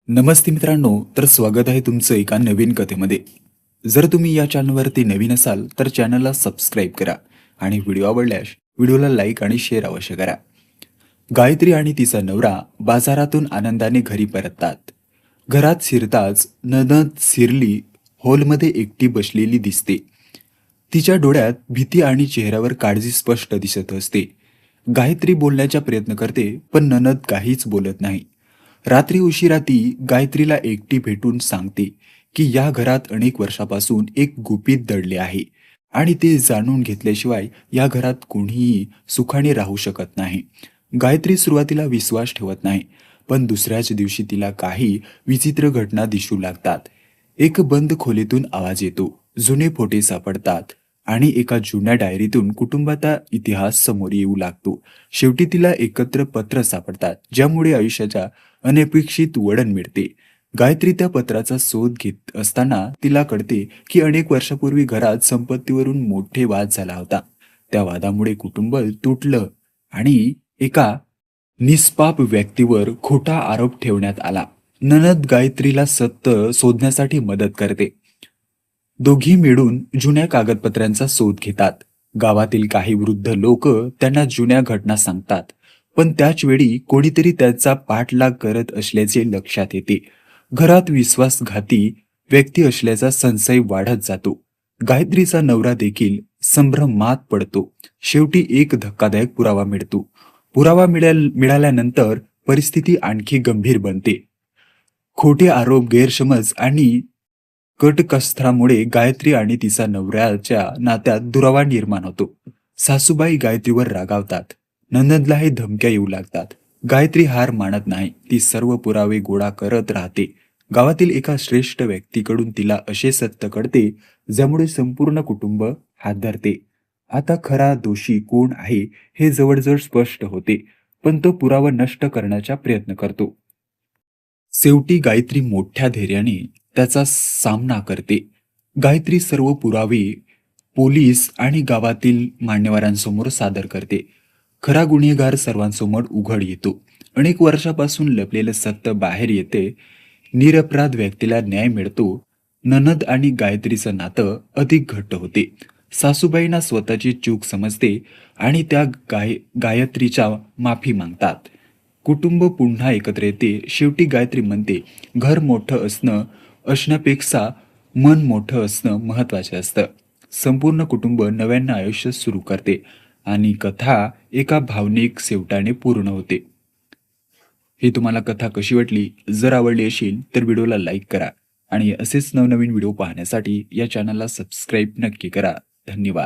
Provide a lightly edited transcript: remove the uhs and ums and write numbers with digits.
नमस्ते मित्रांनो, तर स्वागत आहे तुमचं एका नवीन कथेमध्ये. जर तुम्ही या चॅनलवरती नवीन असाल तर चॅनलला सबस्क्राईब करा आणि व्हिडिओ आवडल्यास व्हिडिओला लाईक आणि शेअर अवश्य करा. गायत्री आणि तिचा नवरा बाजारातून आनंदाने घरी परततात. घरात शिरताच ननद सिरली हॉलमध्ये एकटी बसलेली दिसते. तिच्या डोळ्यात भीती आणि चेहऱ्यावर काळजी स्पष्ट दिसत असते. गायत्री बोलण्याचा प्रयत्न करते पण ननद काहीच बोलत नाही. रात्री उशिरा ती गायत्रीला एकटी भेटून सांगते की या घरात अनेक वर्षापासून एक गुपित दडले आहे आणि ते जाणून घेतल्याशिवाय या घरात कोणीही सुखाने राहू शकत नाही. गायत्री सुरुवातीला विश्वास ठेवत नाही, पण दुसऱ्याच दिवशी तिला काही विचित्र घटना दिसू लागतात. एक बंद खोलीतून आवाज येतो, जुने फोटे सापडतात आणि एका जुन्या डायरीतून कुटुंबाचा इतिहास समोर येऊ लागतो. शेवटी तिला एकत्र पत्र सापडतात, ज्यामुळे आयुष्याच्या अनपेक्षित वळण मिळते. गायत्री त्या पत्राचा शोध घेत असताना तिला कळते की अनेक वर्षापूर्वी घरात संपत्तीवरून मोठे वाद झाला होता. त्या वादामुळे कुटुंब तुटलं आणि एका निष्पाप व्यक्तीवर खोटा आरोप ठेवण्यात आला. ननद गायत्रीला सत्य शोधण्यासाठी मदत करते. दोघी मिळून जुन्या कागदपत्रांचा शोध घेतात. गावातील काही वृद्ध लोक त्यांना जुन्या घटना सांगतात, पण त्याच वेळी कोणीतरी त्यांचा पाठलाग करत असल्याचे लक्षात येते. घरात विश्वासघाती व्यक्ती असल्याचा संशय वाढत जातो. गायत्रीचा नवरा देखील संभ्रमात पडतो. शेवटी एक धक्कादायक पुरावा मिळतो. मिळाल्यानंतर परिस्थिती आणखी गंभीर बनते. खोटे आरोप, गैरसमज आणि कटकस्थामुळे गायत्री आणि तिचा नवऱ्याच्या नात्यात दुरावा निर्माण होतो. सासूबाई गायत्रीवर रागावतात. ननदलाही धमक्या येऊ लागतात. गायत्री हार मानत नाही. ती सर्व पुरावे गोळा करत राहते. गावातील एका श्रेष्ठ व्यक्तीकडून तिला असे सत्य कळते, ज्यामुळे संपूर्ण कुटुंब हादरते. आता खरा दोषी कोण आहे हे जवळजवळ स्पष्ट होते, पण तो पुरावा नष्ट करण्याचा प्रयत्न करतो. शेवटी गायत्री मोठ्या धैर्याने त्याचा सामना करते. गायत्री सर्व पुरावे पोलीस आणि गावातील मान्यवरांसमोर सादर करते. खरा गुन्हेगार सर्वांसमोर उघड येतो. अनेक वर्षापासून लपलेलं सत्य बाहेर येते. निरपराध व्यक्तीला न्याय मिळतो. ननद आणि गायत्रीचं नातं अधिक घट्ट होते. सासूबाईंना स्वतःची चूक समजते आणि त्या गायत्रीच्या माफी मागतात. कुटुंब पुन्हा एकत्र येते. शेवटी गायत्री म्हणते, घर मोठं असण्यापेक्षा मन मोठं असणं महत्वाचं असतं. संपूर्ण कुटुंब नव्यानं आयुष्य सुरू करते आणि कथा एका भावनिक शेवटाने पूर्ण होते. ही तुम्हाला कथा कशी वाटली? जर आवडली असेल तर व्हिडिओला लाईक करा आणि असेच नवनवीन व्हिडिओ पाहण्यासाठी या चॅनलला सबस्क्राईब नक्की करा. धन्यवाद.